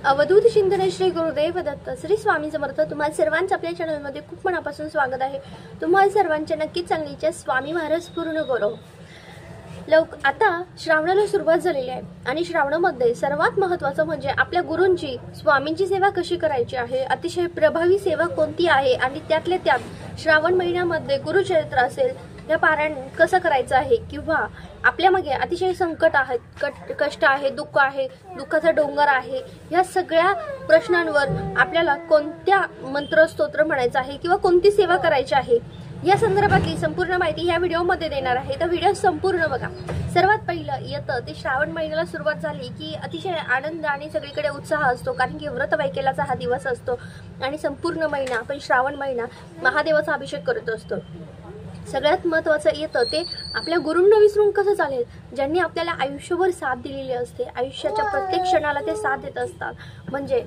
अवधूत चिंतन श्री गुरुदेव दत्त श्री स्वामी समर्थ। तुम्हाला सर्वांचं आपल्या चॅनलमध्ये खूप मनापासून स्वागत आहे। तुम्हाला सर्वांचे नक्कीच चांगलीच्या स्वामी महाराज पूर्ण गौरव। आता श्रावणाला सुरुवात झालेली आहे आणि श्रावणामध्ये सर्वात महत्त्वाचं म्हणजे आपल्या गुरूंची स्वामींची सेवा कशी करायची आहे, अतिशय प्रभावी सेवा कोणती आहे आणि त्यातल्या त्यात श्रावण महिन्यामध्ये गुरुचरित्र असेल या पारायण कसं करायचं आहे, किंवा आपल्या मागे अतिशय संकट आहेत, कष्ट आहे, दुःख आहे, दुःखाचा डोंगर आहे, या सगळ्या प्रश्नांवर आपल्याला कोणत्या मंत्र स्तोत्र म्हणायचं आहे किंवा कोणती सेवा करायची आहे या संदर्भातली संपूर्ण माहिती या व्हिडिओमध्ये देणार आहे। तर व्हिडिओ संपूर्ण बघा। सर्वात पहिलं येतं ते श्रावण महिन्याला सुरुवात झाली की अतिशय आनंद आणि सगळीकडे उत्साह असतो, कारण की व्रत वैकल्याचा हा दिवस असतो आणि संपूर्ण महिना आपण श्रावण महिना महादेवाचा अभिषेक करत असतो। सगळ्यात महत्त्वाचं येतं ते आपल्या गुरूंना विसरून कसं चालेल, ज्यांनी आपल्याला आयुष्यभर साथ दिलेली असते, आयुष्याच्या प्रत्येक क्षणाला ते साथ देत असतात, म्हणजे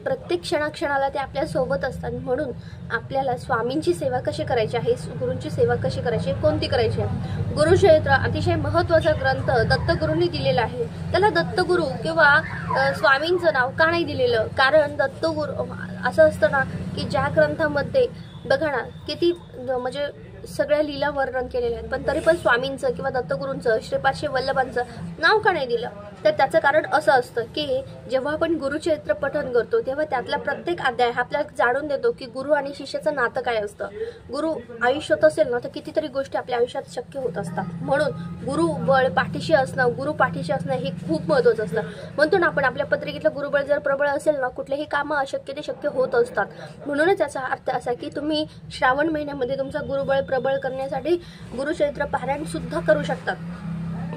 प्रत्येक क्षणाक्षणाला ते आपल्या सोबत असतात। म्हणून आपल्याला स्वामींची सेवा कशी करायची आहे, गुरूंची सेवा कशी करायची, कोणती करायची आहे। गुरुचरित्र अतिशय महत्त्वाचा ग्रंथ दत्तगुरूंनी दिलेला आहे। त्याला दत्तगुरू किंवा स्वामींचं नाव का नाही दिलेलं, कारण दत्तगुरू असं असतं ना की ज्या ग्रंथामध्ये बघा ना किती म्हणजे सगळ्या लीला वर्णन केलेले आहेत, पण तरी पण स्वामींचं किंवा दत्तगुरूंचं श्रीपाद वल्लभांचं नाव का नाही दिलं, तर त्याचं कारण असं असतं की जेव्हा आपण गुरुचरित्र पठण करतो तेव्हा त्यातला प्रत्येक अध्याय आपल्याला जाणून देतो की गुरु आणि शिष्याचं नातं काय असतं। गुरु आयुष्यात असेल ना तर कितीतरी गोष्टी आपल्या आयुष्यात शक्य होत असतात। म्हणून गुरु बळ पाठीशी असणं, गुरु पाठीशी असणं हे खूप महत्त्वाचं असतं। म्हणतो ना आपण आपल्या पत्रिकेतलं गुरुबळ जर प्रबळ असेल ना, कुठलेही कामं अशक्य ते शक्य होत असतात। म्हणूनच याचा अर्थ असा की तुम्ही श्रावण महिन्यामध्ये तुमचा गुरुबळ प्रबळ करण्यासाठी गुरुचरित्र पारायण सुद्धा करू शकतात।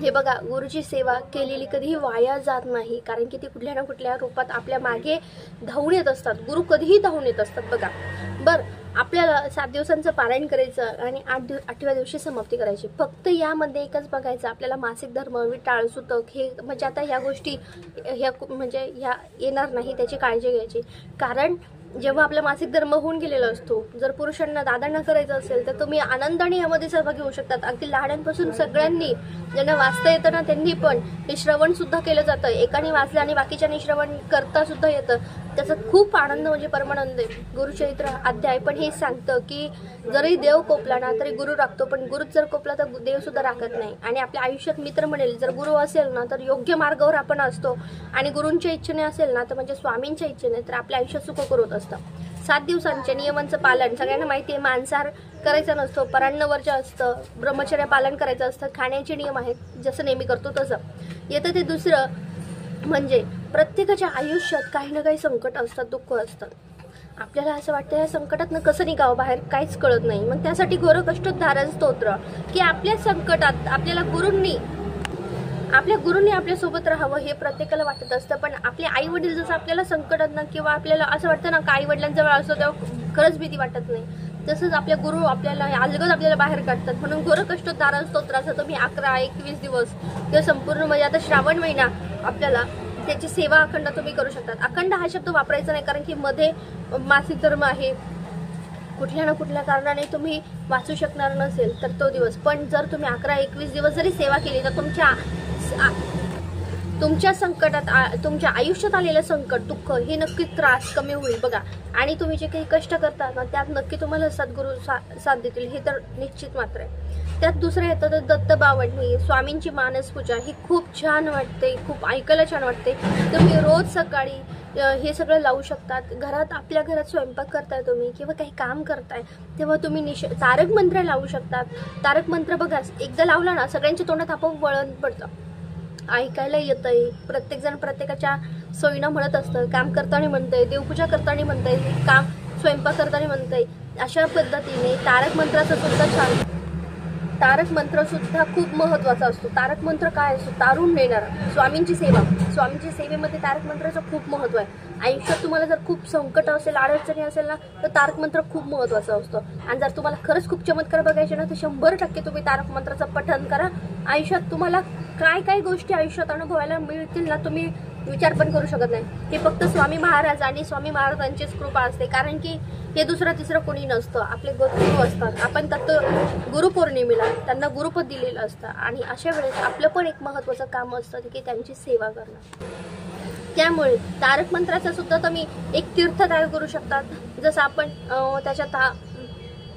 हे बघा, गुरुची सेवा केलेली कधीही वाया जात नाही, कारण की ती कुठल्या ना कुठल्या रूपात आपल्या मागे धावून येत असतात। गुरु कधीही धावून येत असतात। बघा आपल्याला 7 दिवसांचं पारायण करायचं आणि 8व्या दिवशी समाप्ती करायची। फक्त यामध्ये एकच बघायचं, आपल्याला मासिक धर्म, विटाळ, सुतक हे म्हणजे आता ह्या गोष्टी ह्या येणार नाही, त्याची काळजी घ्यायची। कारण जेव्हा आपला मासिक धर्म होऊन गेलेला असतो, जर पुरुषांना दादांना करायचं असेल तर तुम्ही आनंदाने यामध्ये सहभागी घेऊ शकतात। अगदी लहानांपासून सगळ्यांनी, ज्यांना वाचता येतं ना त्यांनी पण हे श्रवण सुद्धा केलं जातं। एकाने वाचलं आणि बाकीच्यांनी श्रवण करता सुद्धा येतं, त्याचा खूप आनंद म्हणजे परमानंद आहे। गुरुचरित्र अध्याय पण हे सांगतं की जरी देव कोपला ना तरी गुरु राखतो, पण गुरुच जर कोपला तर देव सुद्धा राखत नाही। आणि आपल्या आयुष्यात मित्र म्हणेल, जर गुरु असेल ना तर योग्य मार्गावर आपण असतो, आणि गुरूंच्या इच्छेने असेल ना तर म्हणजे स्वामींच्या इच्छेने तर आपल्या आयुष्यात सुखकर होत असतं। 7 दिवसांच्या नियमांचं पालन सगळ्यांना माहिती आहे। मांसाहार करायचा नसतो, परान्नवर्ज्य असतं, ब्रह्मचर्य पालन करायचं असतं, खाण्याचे नियम आहेत जसं नेहमी करतो तसं। येतं ते दुसरं म्हणजे प्रत्येकाच्या आयुष्यात काही ना काही संकट असतात, दुःख असतात। आपल्याला असं वाटतं या संकटातनं कसं निघावं बाहेर, काहीच कळत नाही। मग त्यासाठी घोर कष्टोद्धारण स्तोत्र की आपल्या संकटात आपल्या गुरूंनी आपल्या सोबत राहावं हे प्रत्येकाला वाटत असतं, पण आपले आई वडील जसं आपल्याला संकटात ना किंवा आपल्याला असं वाटतं ना का आई वडिलांजवळ असतो तेव्हा खरंच भीती वाटत नाही, तसंच आपल्या गुरु आपल्याला अलगद आपल्याला बाहेर काढतात। म्हणून घोर कष्टोद्धारण स्तोत्राचं तुम्ही 11-21 दिवस किंवा संपूर्ण म्हणजे आता श्रावण महिना आपल्याला त्याची सेवा अखंड तुम्ही करू शकतात। अखंड हा शब्द वापरायचा नाही, कारण की मध्ये मासिक धर्म आहे, कुठल्या ना कुठल्या कारणाने तुम्ही वाचू शकणार नसेल तर तो दिवस। पण जर तुम्ही 11-21 दिवस जरी सेवा केली तर तुमच्या संकटात, तुमच्या आयुष्यात आलेलं संकट, दुःख हे नक्की त्रास कमी होईल बघा। आणि तुम्ही जे काही कष्ट करता ना त्यात नक्की तुम्हाला सद्गुरू साथ देतील, हे तर निश्चित मात्र आहे। त्यात दुसरं येतं तर दत्तबावडणी, स्वामींची मानस पूजा ही खूप छान वाटते, खूप ऐकायला छान वाटते। तुम्ही रोज सकाळी हे सगळं लावू शकतात। आपल्या घरात स्वयंपाक करताय तुम्ही किंवा काही काम करताय तेव्हा तुम्ही तारक मंत्र लावू शकतात। तारक मंत्र बघा, एकदा लावला ना सगळ्यांच्या तोंडात आपोआप वळण पडतं, ऐकायला येतंय। प्रत्येकजण प्रत्येकाच्या सोयीनं म्हणत असतं, काम करताना म्हणतंय, देवपूजा करताना म्हणतंय, काम स्वयंपाक करताना म्हणतंय। अशा पद्धतीने तारक मंत्र सुद्धा खूप महत्त्वाचा असतो। तारक मंत्र काय असतो, तारून नेणार स्वामींची सेवा। स्वामींच्या सेवेमध्ये तारक मंत्राचं खूप महत्त्व आहे। आयुष्यात तुम्हाला जर खूप संकट असेल, अडचणी असेल ना तर तारक मंत्र खूप महत्त्वाचा असतो। आणि जर तुम्हाला खरंच खूप चमत्कार बघायचे ना तर 100% तुम्ही तारक मंत्राचं पठण करा। आयुष्यात तुम्हाला काय काय गोष्टी आयुष्यात अनुभवायला मिळतील ना, तुम्ही विचार पण करू शकत नाही. हे फक्त स्वामी महाराज आणि स्वामी महाराजांचीच कृपा असते, कारण की हे दुसरं तिसरं कोणी नसतं. आपले गुरु असतात. आपण फक्त गुरुपौर्णिमेला त्यांना गुरुपद दिलेलं असतं आणि अशा वेळेस आपलं पण एक महत्त्वाचं काम असतं की त्यांची सेवा करणं. त्यामुळे तारक मंत्राचा सुद्धा तुम्ही एक तीर्थ तयार करू शकतात. जसं आपण त्याच्यात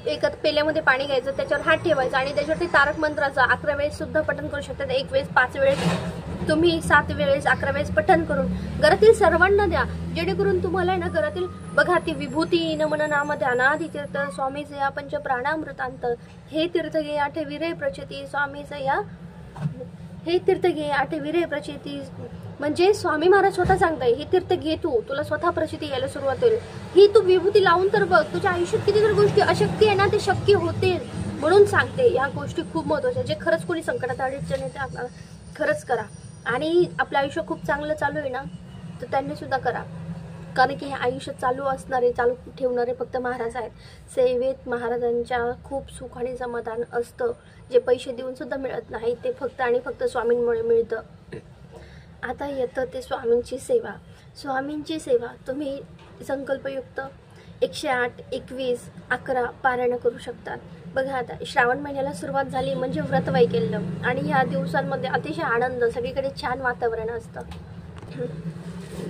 एका पेल्यामध्ये पाणी घ्यायचं, त्याच्यावर हात ठेवायचा आणि त्याच्यावरती तारक मंत्राचं 11 वेळेस सुद्धा पठण करू शकतात. 1 वेळेस, 5 वेळेस, तुम्ही 7 वेळेस, 11 वेळेस पठण करून घरातील सर्वांना द्या, जेणेकरून तुम्हाला ना घरातील बघा ती विभूती नमन नाम ध्यानादि तीर्थ स्वामीचे या पंच प्राणामृतांत हे तीर्थ घे आठविरे प्रचिती स्वामीचे या हे तीर्थ घे आठविरे प्रचिती. म्हणजे स्वामी महाराज स्वतः सांगताय हे तीर्थ घे, तुला स्वतः प्रचिती यायला सुरुवात होईल. ही तू विभूती लावून तर बघ, तुझ्या आयुष्यात किती तर गोष्टी अशक्य आहे ना ते शक्य होतील. म्हणून सांगते या गोष्टी खूप महत्त्वाच्या. जे खरंच कोणी संकटात अडचण येते आपल्याला खरंच करा. आणि आपलं आयुष्य खूप चांगलं चालू आहे ना तर त्यांनी सुद्धा करा, कारण की हे आयुष्य चालू असणारे चालू ठेवणारे फक्त महाराज आहेत. सेवेत महाराजांच्या खूप सुख आणि समाधान असतं, जे पैसे देऊन सुद्धा मिळत नाही, ते फक्त आणि फक्त स्वामींमुळे मिळतं. आता येतं ते स्वामींची सेवा. स्वामींची सेवा तुम्ही संकल्पयुक्त 108, 21, 11 पारायण करू शकतात. बघा आता श्रावण महिन्याला सुरुवात झाली म्हणजे व्रत वैकल्यम आणि ह्या दिवसांमध्ये अतिशय आनंद, सगळीकडे छान वातावरण असतं.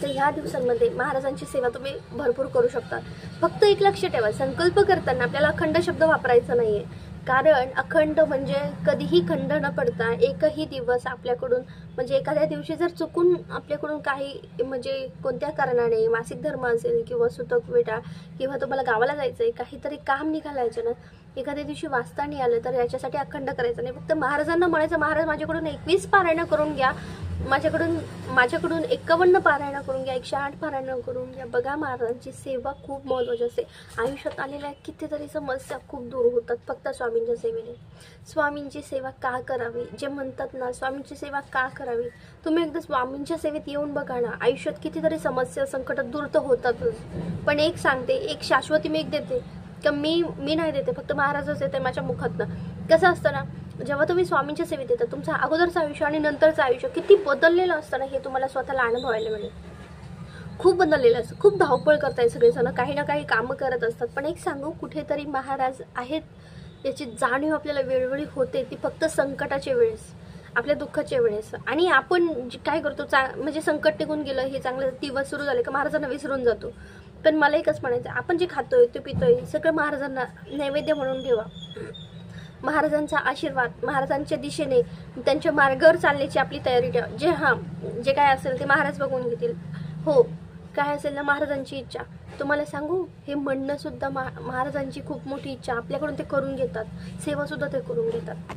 तर ह्या दिवसांमध्ये महाराजांची सेवा तुम्ही भरपूर करू शकता. फक्त एक लक्ष ठेवा, संकल्प करताना आपल्याला अखंड शब्द वापरायचा नाहीये, कारण अखंड म्हणजे कधीही खंड न पडता एकही दिवस आपल्याकडून म्हणजे एखाद्या दिवशी जर चुकून आपल्याकडून काही म्हणजे कोणत्या कारणाने मासिक धर्म असेल किंवा सुतक वेटा किंवा तुम्हाला गावाला जायचंय, काहीतरी काम निघालायचं ना, एखाद्या दिवशी वाचता नाही आलं तर याच्यासाठी अखंड करायचं नाही. फक्त महाराजांना म्हणायचं महाराज माझ्याकडून 21 पारायण करून घ्या, माझ्याकडून 51 पारायण करून घ्या, 108 पारायण करून घ्या. बघा महाराजांची सेवा खूप महत्त्वाची असते. आयुष्यात आलेल्या कितीतरी समस्या खूप दूर होतात फक्त स्वामींच्या सेवेने. स्वामींची सेवा का करावी, जे म्हणतात ना स्वामींची सेवा का करावी, तुम्ही एकदा स्वामींच्या सेवेत येऊन बघा ना, आयुष्यात कितीतरी समस्या संकट दूर तर होतातच. पण एक सांगते, एक शाश्वती मी एक देते का मी नाही देते, फक्त महाराजच येते माझ्या मुखातनं. कसं असतं ना, जेव्हा तुम्ही स्वामींच्या सेवेत येतात तुमचं अगोदरचं आयुष्य आणि नंतरचं आयुष्य किती बदललेलं असतं ना, हे तुम्हाला स्वतःला अनुभवायला मिळेल. खूप बदललेलं असतं, खूप धावपळ करताय सगळेजण, काही ना काही कामं करत असतात. पण एक सांगू, कुठेतरी महाराज आहेत याची जाणीव आपल्याला वेळोवेळी होते, ती फक्त संकटाच्या वेळेस, आपल्या दुःखाच्या वेळेस. आणि आपण काय करतो म्हणजे संकट निघून गेलं, हे चांगलं दिवस सुरू झाले का महाराजांना विसरून जातो. पण मला एकच म्हणायचं, आपण जे खातोय ते पितोय सगळं महाराजांना नैवेद्य म्हणून ठेवा. महाराजांचा आशीर्वाद, महाराजांच्या दिशेने त्यांच्या मार्गावर चालण्याची आपली तयारी ठेवा. जे काय असेल ते महाराज बघून घेतील. हो, काय असेल ना महाराजांची इच्छा. तुम्हाला सांगू, हे म्हणणं सुद्धा महाराजांची खूप मोठी इच्छा, आपल्याकडून ते करून घेतात, सेवा सुद्धा ते करून घेतात.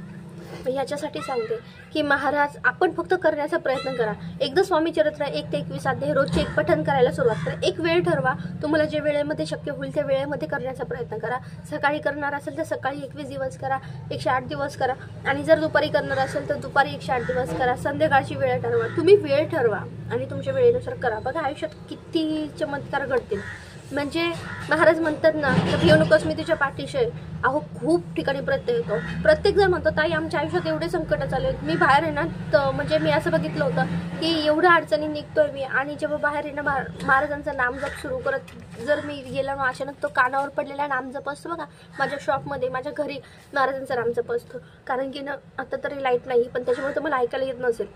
याच्यासाठी सांगते की महाराज आपण फक्त करण्याचा प्रयत्न करा. एकदा स्वामी चरित्र 1 ते 21 अध्याय रोजचे एक पठण करायला सुरुवात करा. एक वेळ ठरवा, तुम्हाला जे वेळेमध्ये शक्य होईल त्या वेळेमध्ये करण्याचा प्रयत्न करा. सकाळी करणार असेल तर सकाळी 21 दिवस करा, 108 दिवस करा, आणि जर दुपारी करणार असेल तर दुपारी 108 दिवस करा. संध्याकाळची वेळ ठरवा, तुम्ही वेळ ठरवा आणि तुमच्या वेळेनुसार करा. बघा आयुष्यात किती चमत्कार घडतील. म्हणजे महाराज म्हणतात ना, तर भिऊ नकोस मी तुझ्या पाठीशी. अहो खूप ठिकाणी प्रत्येक जण म्हणतो ताई आमच्या आयुष्यात एवढे संकट चालू आहेत, मी बाहेर आहे ना, तर म्हणजे मी असं बघितलं होतं की एवढ्या अडचणी निघतोय मी, आणि जेव्हा बाहेर आहे ना महाराजांचा नामजप सुरू करत जर मी गेला ना, अचानक तो कानावर पडलेला नामजप असतो बघा, माझ्या शॉपमध्ये माझ्या घरी महाराजांचा नामजप असतो. कारण की ना आता तरी लाईट नाही, पण त्याच्यामुळे तुम्हाला ऐकायला येत नसेल.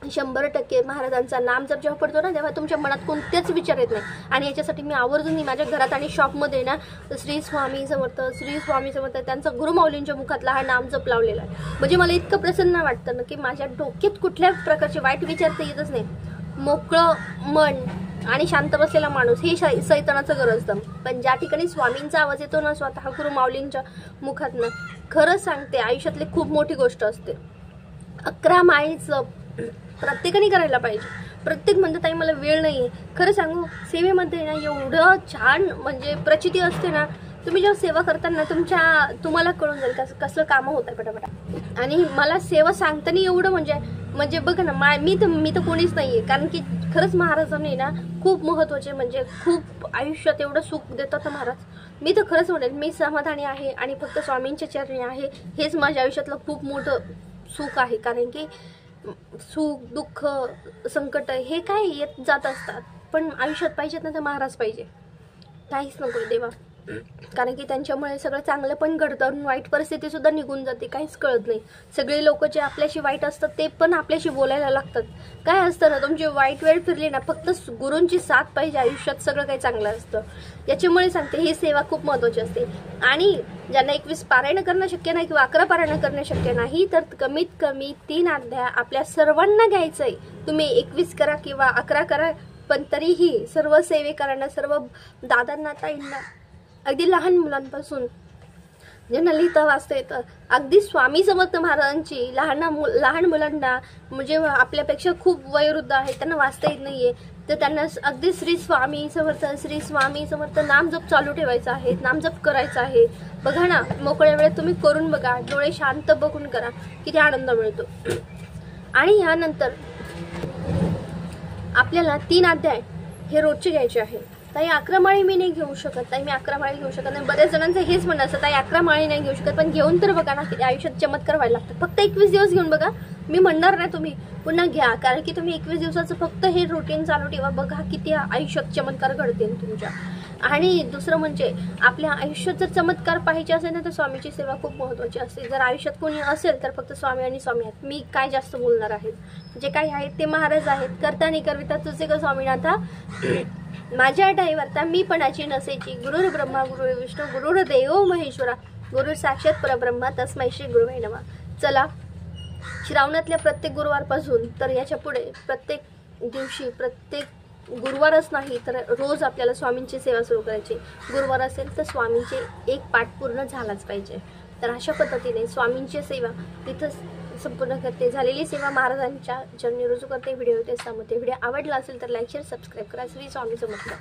100% महाराजांचा नाम जप जेव्हा पडतो ना, तेव्हा तुमच्या मनात कोणतेच विचार येत नाही. आणि याच्यासाठी मी आवर्जून माझ्या घरात आणि शॉपमध्ये ना श्री स्वामी समर्थ त्यांचा गुरुमाऊलींच्या मुखातला हा नाम जप लावलेला आहे. म्हणजे मला इतकं प्रसन्न वाटतं ना की माझ्या डोक्यात कुठल्या प्रकारचे वाईट विचार तर येतच नाही. मोकळं मन आणि शांत बसलेला माणूस हे सैतानाचं घर असतं. पण ज्या ठिकाणी स्वामींचा आवाज येतो ना स्वतः गुरुमाऊलींच्या मुखातनं, खरं सांगते आयुष्यातली खूप मोठी गोष्ट असते. 11 माळी जप प्रत्येकाने करायला पाहिजे. प्रत्येक म्हणतं ताई मला वेळ नाहीये. खरं सांगू, सेवेमध्ये ना एवढं छान म्हणजे प्रचिती असते ना, तुम्ही जेव्हा सेवा करताना तुम्हाला कळून जाईल कसलं कामं होत आहे पटापटा. आणि मला सेवा सांगताना एवढं म्हणजे बघा ना, मी तर कोणीच नाहीये, कारण की खरंच महाराजांनी ना खूप महत्वाचे म्हणजे खूप आयुष्यात एवढं सुख देतात महाराज. मी तर खरंच म्हणेल मी समाधानी आहे आणि फक्त स्वामींच्या चरणी आहे. हेच माझ्या आयुष्यातलं खूप मोठं सुख आहे. कारण की सुख दुःख संकट हे काय येत जात असतात, पण आयुष्यात पाहिजेत ना तर महाराज पाहिजे, काहीच नको देवा. कारण की त्यांच्यामुळे सगळं चांगलं पण घडतं आणि वाईट परिस्थिती सुद्धा निघून जाते, काहीच कळत नाही. सगळे लोक जे आपल्याशी वाईट असतात ते पण आपल्याशी बोलायला लागतात. काय असतं ना, तुमची वाईट वेळ फिरली ना, फक्त गुरूंची साथ पाहिजे, आयुष्यात सगळं काही चांगलं असतं. याच्यामुळे सांगते ही सेवा खूप महत्त्वाची असते. आणि ज्यांना 21 पारायण करणं शक्य नाही किंवा 11 पारायण करणं शक्य नाही, तर कमीत कमी 3 अध्याय आपल्या सर्वांना घ्यायचंय. तुम्ही 21 करा किंवा 11 करा, पण तरीही सर्व सेवेकरांना, सर्व दादांना, ताईंना, अगदी लहान मुलांपासून ज्यांना लिहिता वाचता येतं, अगदी स्वामी समर्थ महाराजांची लहान मुलांना, म्हणजे आपल्यापेक्षा खूप वयोवृद्ध आहेत, त्यांना वाचता येत नाहीये, तर त्यांना अगदी श्री स्वामी समर्थ नामजप चालू ठेवायचा आहे, नामजप करायचा आहे. बघा ना, मोकळ्या वेळेत तुम्ही करून बघा, डोळे शांत बघून करा, किती आनंद मिळतो. आणि यानंतर आपल्याला 3 अध्याय हे रोजचे घ्यायचे आहे. ताई 11 माळी मी नाही घेऊ शकत, ताई मी 11 माळी घेऊ शकत नाही. बऱ्याच जणांचं हेच म्हणणं असतं, ताई 11 माळी नाही घेऊ शकत, पण घेऊन तर बघा ना, किती आयुष्यात चमत्कार व्हायला लागतात. फक्त 21 दिवस घेऊन बघा, मी म्हणणार नाही तुम्ही पुन्हा घ्या, कारण की तुम्ही 21 दिवसाचं फक्त हे रुटीन चालू ठेवा, बघा किती आयुष्यात चमत्कार घडतील तुमच्या. आणि दुसरं म्हणजे आपल्या आयुष्यात जर चमत्कार पाहिजे असेल ना, तर स्वामीची सेवा खूप महत्त्वाची असते. जर आयुष्यात कोणी असेल तर फक्त स्वामी आणि स्वामी आहेत. मी काय जास्त बोलणार आहेत, जे काही आहेत ते महाराज आहेत. करता आणि करविता तुझे का स्वामीनाथा, माझ्या डाईवरता मी पणाची नसेची. गुरुर ब्रह्मा गुरुर विष्णू गुरुर देव महेश्वरा, गुरुर साक्षात परब्रह्मा तस्मै श्री गुरुवे नमः. चला, श्रावणातल्या प्रत्येक गुरुवारपासून तर याच्या पुढे प्रत्येक दिवशी, प्रत्येक गुरुवारच नाही तर रोज आपल्याला स्वामींची सेवा सुरू करायची. गुरुवार असेल तर स्वामींचे एक पाठ पूर्ण झालाच पाहिजे. तर अशा पद्धतीने स्वामींची सेवा तिथं संपूर्ण करते. झालेली सेवा महाराजांच्या चरणी रुजू करते. व्हिडिओ ते सांगते. व्हिडिओ आवडला असेल तर लाईक शेअर सबस्क्राईब करा. श्री स्वामी समर्थ.